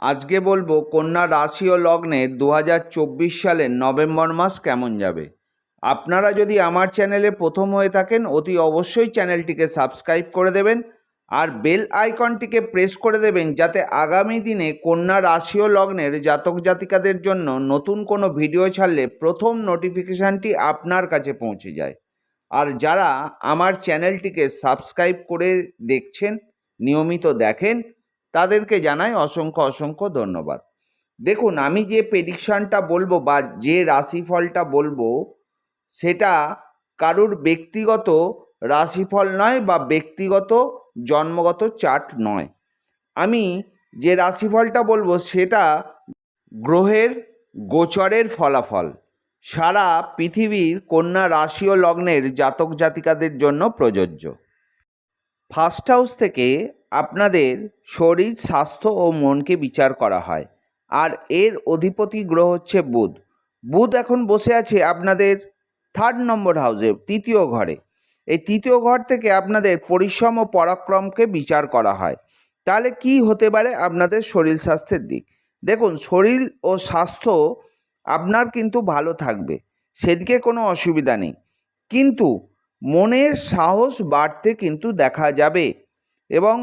আজকে বলবো কন্যা রাশি ও লগ্নের 2024 সালের নভেম্বর মাস কেমন যাবে। আপনারা যদি আমার চ্যানেলে প্রথম হয়ে থাকেন অতি অবশ্যই চ্যানেলটিকে সাবস্ক্রাইব করে দেবেন আর বেল আইকনটিকে প্রেস করে দেবেন যাতে আগামী দিনে কন্যা রাশি ও লগ্নের জাতক জাতিকাদের জন্য নতুন কোনো ভিডিও ছাড়লে প্রথম নোটিফিকেশানটি আপনার কাছে পৌঁছে যায়। আর যারা আমার চ্যানেলটিকে সাবস্ক্রাইব করে দেখছেন, নিয়মিত দেখেন, তাদেরকে জানাই অসংখ্য অসংখ্য ধন্যবাদ। দেখুন, আমি যে প্রেডিকশানটা বলবো বা যে রাশিফলটা বলবো সেটা কারুর ব্যক্তিগত রাশিফল নয় বা ব্যক্তিগত জন্মগত চার্ট নয়। আমি যে রাশিফলটা বলবো সেটা গ্রহের গোচরের ফলাফল সারা পৃথিবীর কন্যা রাশি ও লগ্নের জাতক জাতিকাদের জন্য প্রযোজ্য। ফার্স্ট হাউস থেকে আপনাদের শরীর, স্বাস্থ্য ও মনকে বিচার করা হয়, আর এর অধিপতি গ্রহ হচ্ছে বুধ। বুধ এখন বসে আছে আপনাদের 3rd নম্বর হাউসে, তৃতীয় ঘরে। এই তৃতীয় ঘর থেকে আপনাদের পরিশ্রম ও পরাক্রমকে বিচার করা হয়। তাহলে কি হতে পারে আপনাদের শরীর স্বাস্থ্যের দিক? দেখুন, শরীর ও স্বাস্থ্য আপনার কিন্তু ভালো থাকবে, সেদিকে কোনো অসুবিধা নেই, কিন্তু মনের সাহস বাড়তে কিন্তু দেখা যাবে এবং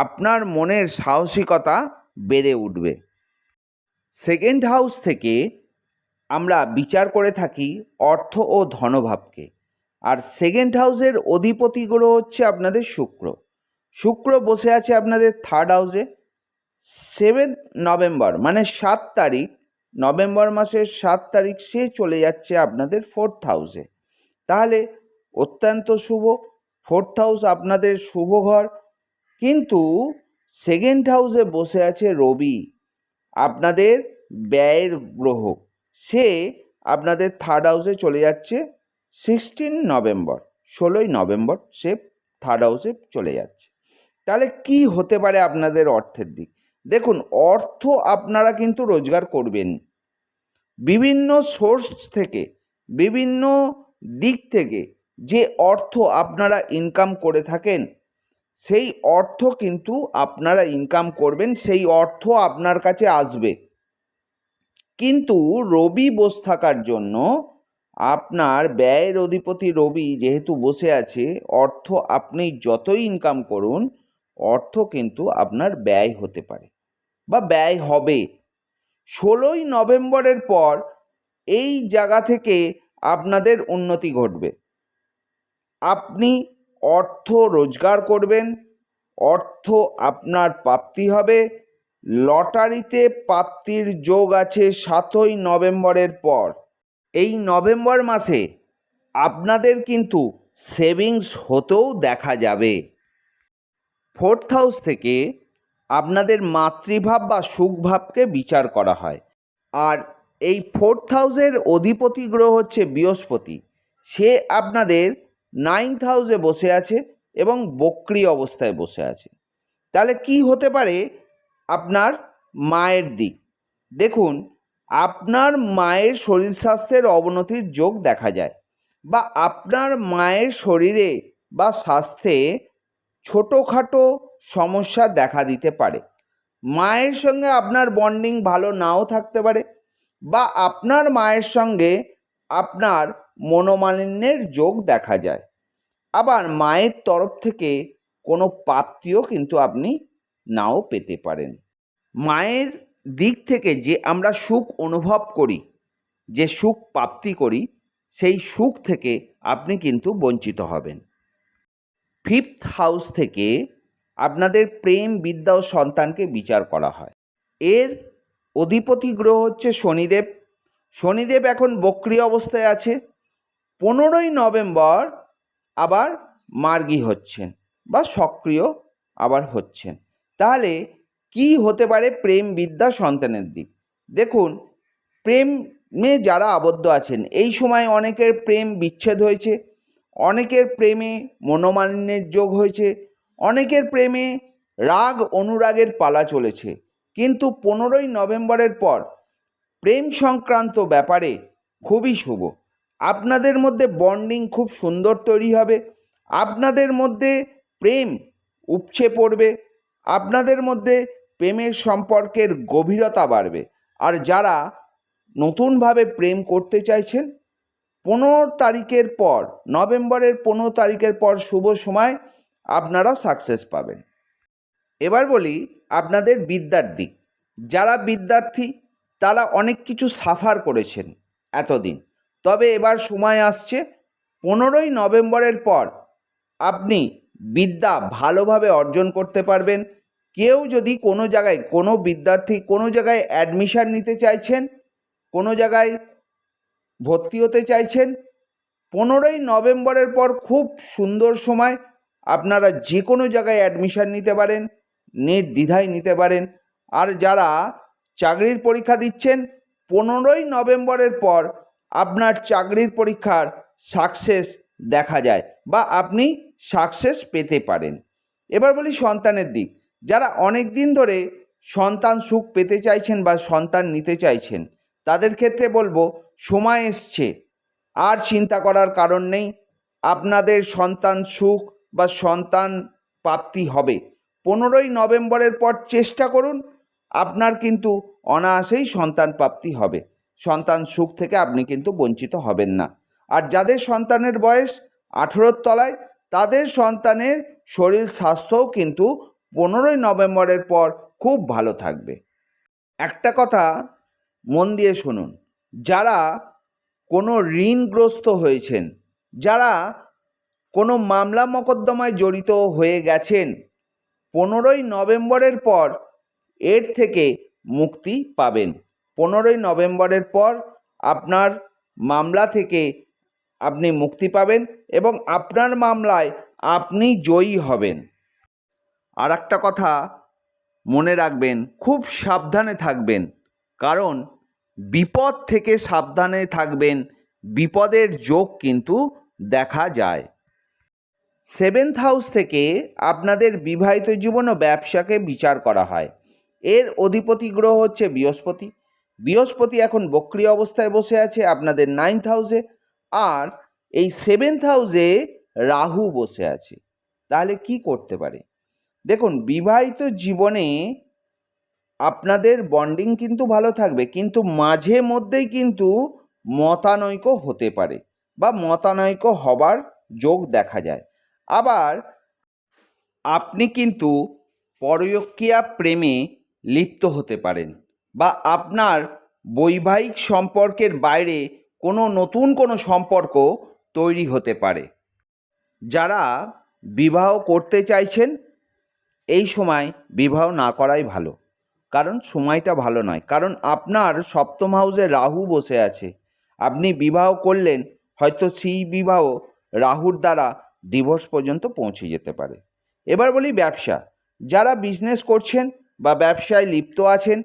আপনার মনের সাহসিকতা বেড়ে উঠবে। সেকেন্ড হাউস থেকে আমরা বিচার করে থাকি অর্থ ও ধনভাবকে, আর সেকেন্ড হাউসের অধিপতি গ্রহ হচ্ছে আপনাদের শুক্র। শুক্র বসে আছে আপনাদের 3rd হাউসে। 7 নভেম্বর মানে 7 তারিখ, নভেম্বর মাসের 7 তারিখ সে চলে যাচ্ছে আপনাদের 4th হাউসে। তাহলে অত্যন্ত শুভ। 4th হাউস আপনাদের শুভ ঘর, কিন্তু সেকেন্ড হাউসে বসে আছে রবি, আপনাদের ব্যয়ের গ্রহ। সে আপনাদের 3rd হাউসে চলে যাচ্ছে 16 নভেম্বর, 16ই নভেম্বর সে 3rd হাউসে চলে যাচ্ছে। তাহলে কি হতে পারে আপনাদের অর্থের দিক? দেখুন, অর্থ আপনারা কিন্তু রোজগার করবেন বিভিন্ন সোর্স থেকে, বিভিন্ন দিক থেকে। যে অর্থ আপনারা ইনকাম করে থাকেন সেই অর্থ কিন্তু আপনারা ইনকাম করবেন, সেই অর্থ আপনার কাছে আসবে। কিন্তু রবি বসে থাকার জন্য আপনার ব্যয়ের অধিপতি রবি যেহেতু বসে আছে, অর্থ আপনি যতই ইনকাম করুন অর্থ কিন্তু আপনার ব্যয় হতে পারে বা ব্যয় হবে। 16ই নভেম্বরের পর এই জায়গা থেকে আপনাদের উন্নতি ঘটবে। আপনি অর্থ রোজগার করবেন, অর্থ আপনার প্রাপ্তি হবে। লটারিতে প্রাপ্তির যোগ আছে 7ই নভেম্বরের পর। এই নভেম্বর মাসে আপনাদের কিন্তু সেভিংস হতেও দেখা যাবে। 4th হাউস থেকে আপনাদের মাতৃভাব বা সুখভাবকে বিচার করা হয়, আর এই 4th হাউসের অধিপতি গ্রহ হচ্ছে বৃহস্পতি। সে আপনাদের 9th হাউসে বসে আছে এবং বক্রী অবস্থায় বসে আছে। তাহলে কি হতে পারে আপনার মায়ের দিক? দেখুন, আপনার মায়ের শরীর স্বাস্থ্যের অবনতির যোগ দেখা যায়, বা আপনার মায়ের শরীরে বা স্বাস্থ্যে ছোটোখাটো সমস্যা দেখা দিতে পারে। মায়ের সঙ্গে আপনার বন্ডিং ভালো নাও থাকতে পারে, বা আপনার মায়ের সঙ্গে আপনার মনোমালিন্যের যোগ দেখা যায়। আবার মায়ের তরফ থেকে কোনো প্রাপ্তিও কিন্তু আপনি নাও পেতে পারেন। মায়ের দিক থেকে যে আমরা সুখ অনুভব করি, যে সুখ প্রাপ্তি করি, সেই সুখ থেকে আপনি কিন্তু বঞ্চিত হবেন। 5th হাউস থেকে আপনাদের প্রেম, বিদ্যা ও সন্তানকে বিচার করা হয়। এর অধিপতি গ্রহ হচ্ছে শনিদেব। শনিদেব এখন বক্রী অবস্থায় আছে। 15ই নভেম্বর আবার মার্গী হচ্ছেন বা সক্রিয় আবার হচ্ছেন। তাহলে কি হতে পারে প্রেম, বিদ্যা, সন্তানের দিক? দেখুন, প্রেমে যারা আবদ্ধ আছেন এই সময় অনেকের প্রেম বিচ্ছেদ হয়েছে, অনেকের প্রেমে মনোমালিন্যের যোগ হয়েছে, অনেকের প্রেমে রাগ অনুরাগের পালা চলেছে। কিন্তু 15ই নভেম্বরের পর প্রেম সংক্রান্ত ব্যাপারে খুবই শুভ। আপনাদের মধ্যে বন্ডিং খুব সুন্দর তৈরি হবে, আপনাদের মধ্যে প্রেম উপচে পড়বে, আপনাদের মধ্যে প্রেমের সম্পর্কের গভীরতা বাড়বে। আর যারা নতুনভাবে প্রেম করতে চাইছেন, 15 তারিখের পর, নভেম্বরের 15 তারিখের পর শুভ সময় আপনারা সাকসেস পাবেন। এবার বলি আপনাদের বিদ্যার দিক। যারা বিদ্যার্থী তারা অনেক কিছু সাফার করেছেন এতদিন, তবে এবার সময় আসছে 15ই নভেম্বরের পর আপনি বিদ্যা ভালোভাবে অর্জন করতে পারবেন। কেউ যদি কোনো জায়গায়, কোনো বিদ্যার্থী কোনো জায়গায় অ্যাডমিশান নিতে চাইছেন, কোনো জায়গায় ভর্তি হতে চাইছেন, 15ই নভেম্বরের পর খুব সুন্দর সময়। আপনারা যে কোনো জায়গায় অ্যাডমিশান নিতে পারেন, নির্দ্বিধায় নিতে পারেন। আর যারা চাকরির পরীক্ষা দিচ্ছেন, 15ই নভেম্বরের পর আপনার চাকরির পরীক্ষার সাকসেস দেখা যায় বা আপনি সাকসেস পেতে পারেন। এবার বলি সন্তানের দিক। যারা অনেক দিন ধরে সন্তান সুখ পেতে চাইছেন বা সন্তান নিতে চাইছেন, তাদের ক্ষেত্রে বলবো সময় এসছে, আর চিন্তা করার কারণ নেই। আপনাদের সন্তান সুখ বা সন্তান প্রাপ্তি হবে। 15ই নভেম্বরের পর চেষ্টা করুন, আপনার কিন্তু অনায়াসেই সন্তান প্রাপ্তি হবে। সন্তান সুখ থেকে আপনি কিন্তু বঞ্চিত হবেন না। আর যাদের সন্তানের বয়স 18-র তলায়, তাদের সন্তানের শরীর স্বাস্থ্যও কিন্তু 15ই নভেম্বরের পর খুব ভালো থাকবে। একটা কথা মন দিয়ে শুনুন, যারা কোনো ঋণগ্রস্ত হয়েছেন, যারা কোনো মামলা মোকদ্দমায় জড়িত হয়ে গেছেন, 15ই নভেম্বরের পর এর থেকে মুক্তি পাবেন। 15ই নভেম্বরের পর আপনার মামলা থেকে আপনি মুক্তি পাবেন এবং আপনার মামলায় আপনি জয়ী হবেন। আর একটা কথা মনে রাখবেন, খুব সাবধানে থাকবেন, কারণ বিপদ থেকে সাবধানে থাকবেন। বিপদের যোগ কিন্তু দেখা যায়। 7th হাউস থেকে আপনাদের বিবাহিত জীবন ও ব্যবসাকে বিচার করা হয়। এর অধিপতি গ্রহ হচ্ছে বৃহস্পতি। বৃহস্পতি এখন বক্রী অবস্থায় বসে আছে আপনাদের 9th হাউসে, আর এই 7th হাউসে রাহু বসে আছে। তাহলে কি করতে পারে? দেখুন, বিবাহিত জীবনে আপনাদের বন্ডিং কিন্তু ভালো থাকবে, কিন্তু মাঝে মধ্যেই কিন্তু মতানৈক্য হতে পারে বা মতানৈক্য হবার যোগ দেখা যায়। আবার আপনি কিন্তু পরকীয়া প্রেমে লিপ্ত হতে পারেন বা আপনার বৈবাহিক সম্পর্কের বাইরে কোনো নতুন কোনো সম্পর্ক তৈরি হতে পারে। যারা বিবাহ করতে চাইছেন, এই সময় বিবাহ না করাই ভালো, কারণ সময়টা ভালো নয়। কারণ আপনার 7ম হাউসে রাহু বসে আছে। আপনি বিবাহ করলেন, হয়তো সেই বিবাহ রাহুর দ্বারা ডিভোর্স পর্যন্ত পৌঁছে যেতে পারে। এবার বলি ব্যবসা। যারা বিজনেস করছেন বা ব্যবসায় লিপ্ত আছেন,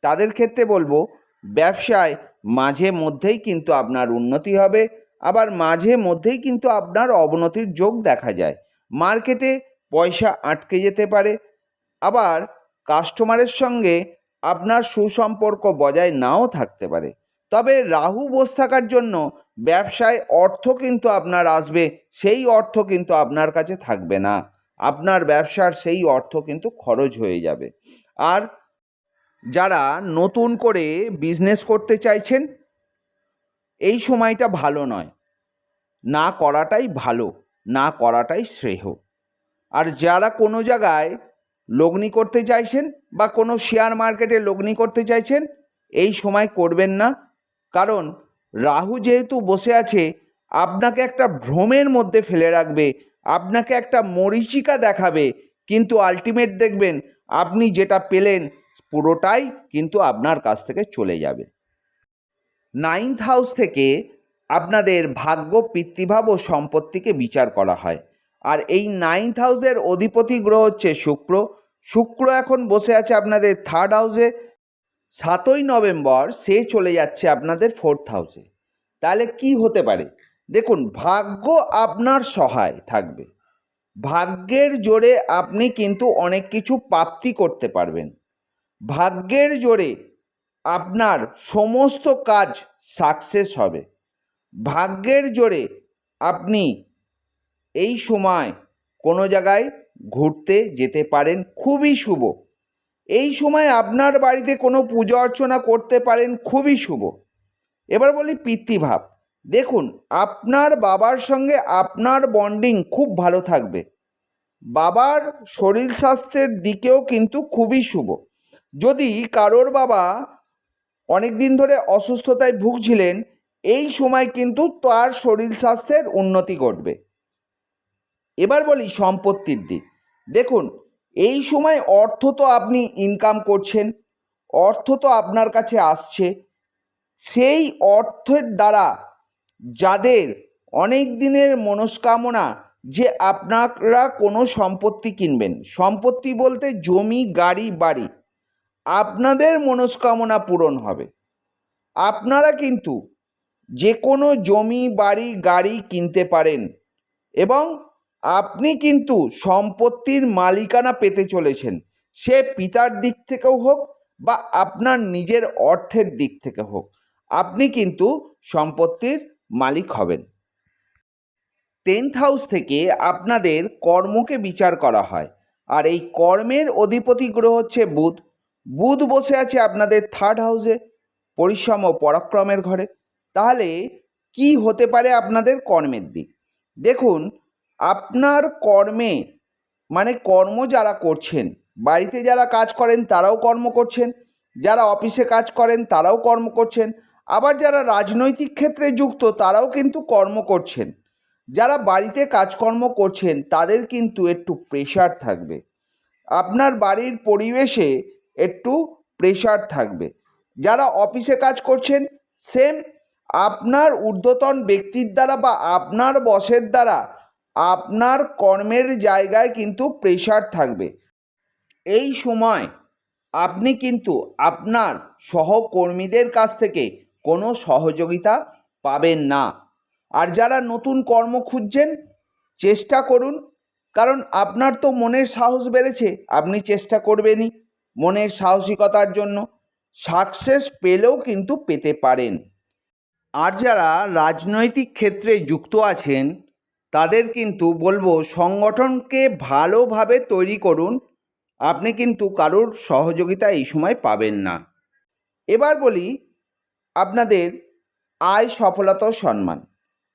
তাদের ক্ষেত্রে বলবো ব্যবসায় মাঝে মধ্যেই কিন্তু আপনার উন্নতি হবে, আবার মাঝে মধ্যেই কিন্তু আপনার অবনতির যোগ দেখা যায়। মার্কেটে পয়সা আটকে যেতে পারে, আবার কাস্টমারের সঙ্গে আপনার সুসম্পর্ক বজায় নাও থাকতে পারে। তবে রাহু বসে থাকার জন্য ব্যবসায় অর্থ কিন্তু আপনার আসবে, সেই অর্থ কিন্তু আপনার কাছে থাকবে না। আপনার ব্যবসার সেই অর্থ কিন্তু খরচ হয়ে যাবে। আর যারা নতুন করে বিজনেস করতে চাইছেন, এই সময়টা ভালো নয়, না করাটাই ভালো, না করাটাই শ্রেয়। আর যারা কোনো জায়গায় লগ্নি করতে চাইছেন বা কোনো শেয়ার মার্কেটে লগ্নি করতে চাইছেন, এই সময় করবেন না। কারণ রাহু যেহেতু বসে আছে, আপনাকে একটা ভ্রমের মধ্যে ফেলে রাখবে, আপনাকে একটা মরীচিকা দেখাবে, কিন্তু আলটিমেট দেখবেন আপনি যেটা পেলেন পুরোটাই কিন্তু আপনার কাছ থেকে চলে যাবে। 9th হাউস থেকে আপনাদের ভাগ্য, পিতৃভাব ও সম্পত্তিকে বিচার করা হয়। আর এই 9th হাউসের অধিপতি গ্রহ হচ্ছে শুক্র। শুক্র এখন বসে আছে আপনাদের 3rd হাউসে। 7ই নভেম্বর সে চলে যাচ্ছে আপনাদের 4th হাউসে। তাহলে কি হতে পারে? দেখুন, ভাগ্য আপনার সহায় থাকবে। ভাগ্যের জোরে আপনি কিন্তু অনেক কিছু প্রাপ্তি করতে পারবেন। ভাগ্যের জোরে আপনার সমস্ত কাজ সাকসেস হবে। ভাগ্যের জোরে আপনি এই সময় কোনো জায়গায় ঘুরতে যেতে পারেন, খুবই শুভ। এই সময় আপনার বাড়িতে কোনো পূজা অর্চনা করতে পারেন, খুবই শুভ। এবার বলি পিতৃভাব। দেখুন, আপনার বাবার সঙ্গে আপনার বন্ডিং খুব ভালো থাকবে। বাবার শরীর স্বাস্থ্যের দিকেও কিন্তু খুবই শুভ। যদি কারোর বাবা অনেক দিন ধরে অসুস্থতায় ভুগছিলেন, এই সময় কিন্তু তার শরীর স্বাস্থ্যের উন্নতি ঘটবে। এবার বলি সম্পত্তির দিক। দেখুন, এই সময় অর্থ তো আপনি ইনকাম করছেন, অর্থ তো আপনার কাছে আসছে। সেই অর্থের দ্বারা যাদের অনেক দিনের মনস্কামনা যে আপনারা কোনো সম্পত্তি কিনবেন, সম্পত্তি বলতে জমি, গাড়ি, বাড়ি, আপনাদের মনস্কামনা পূরণ হবে। আপনারা কিন্তু যে কোনো জমি, বাড়ি, গাড়ি কিনতে পারেন এবং আপনি কিন্তু সম্পত্তির মালিকানা পেতে চলেছেন। সে পিতার দিক থেকেও হোক বা আপনার নিজের অর্থের দিক থেকে হোক, আপনি কিন্তু সম্পত্তির মালিক হবেন। 10th হাউস থেকে আপনাদের কর্মকে বিচার করা হয়, আর এই কর্মের অধিপতি গ্রহ হচ্ছে বুধ। বুধ বসে আছে আপনাদের 3rd হাউসে, পরিশ্রম ও পরাক্রমের ঘরে। তাহলে কি হতে পারে আপনাদের কর্মের দিক? দেখুন, আপনার কর্মে মানে কর্ম যারা করছেন, বাড়িতে যারা কাজ করেন তারাও কর্ম করছেন, যারা অফিসে কাজ করেন তারাও কর্ম করছেন, আবার যারা রাজনৈতিক ক্ষেত্রে যুক্ত তারাও কিন্তু কর্ম করছেন। যারা বাড়িতে কাজকর্ম করছেন তাদের কিন্তু একটু প্রেশার থাকবে, আপনার বাড়ির পরিবেশে একটু প্রেশার থাকবে। যারা অফিসে কাজ করছেন, সেম আপনার ঊর্ধ্বতন ব্যক্তির দ্বারা বা আপনার বসের দ্বারা আপনার কর্মের জায়গায় কিন্তু প্রেশার থাকবে। এই সময় আপনি কিন্তু আপনার সহকর্মীদের কাছ থেকে কোনো সহযোগিতা পাবেন না। আর যারা নতুন কর্ম খুঁজছেন, চেষ্টা করুন, কারণ আপনার তো মনের সাহস বেড়েছে, আপনি চেষ্টা করবেনই মনের সাহসিকতার জন্য। সাকসেস পেলেও কিন্তু পেতে পারেন। আর যারা রাজনৈতিক ক্ষেত্রে যুক্ত আছেন তাদের কিন্তু বলবো সংগঠনকে ভালোভাবে তৈরি করুন, আপনি কিন্তু কারোর সহযোগিতা এই সময় পাবেন না। এবার বলি আপনাদের আয়, সফলতা ও সম্মান।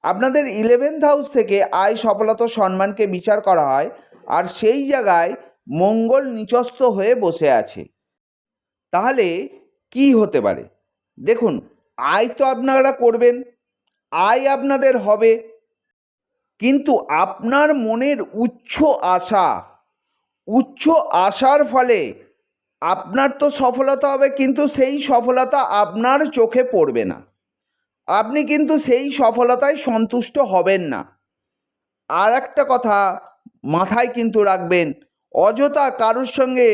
আপনাদের 11th হাউস থেকে আয়, সফলতা ও সম্মানকে বিচার করা হয়, আর সেই জায়গায় মঙ্গল নিচস্থ হয়ে বসে আছে। তাহলে কি হতে পারে? দেখুন, আয় তো আপনারা করবেন, আয় আপনাদের হবে, কিন্তু আপনার মনের উচ্চ আশার ফলে আপনার তো সফলতা হবে, কিন্তু সেই সফলতা আপনার চোখে পড়বে না, আপনি কিন্তু সেই সফলতায় সন্তুষ্ট হবেন না। আর একটা কথা মাথায় কিন্তু রাখবেন, অযথা কারোর সঙ্গে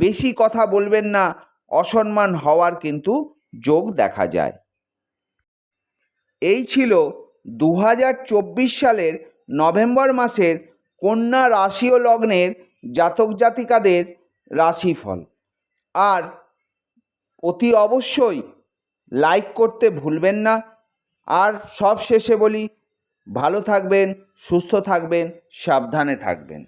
বেশি কথা বলবেন না, অসম্মান হওয়ার কিন্তু যোগ দেখা যায়। এই ছিল 2024 সালের নভেম্বর মাসের কন্যা রাশি ও লগ্নের জাতক জাতিকাদের রাশিফল। আর অতি অবশ্যই লাইক করতে ভুলবেন না। আর সব শেষে বলি, ভালো থাকবেন, সুস্থ থাকবেন, সাবধানে থাকবেন।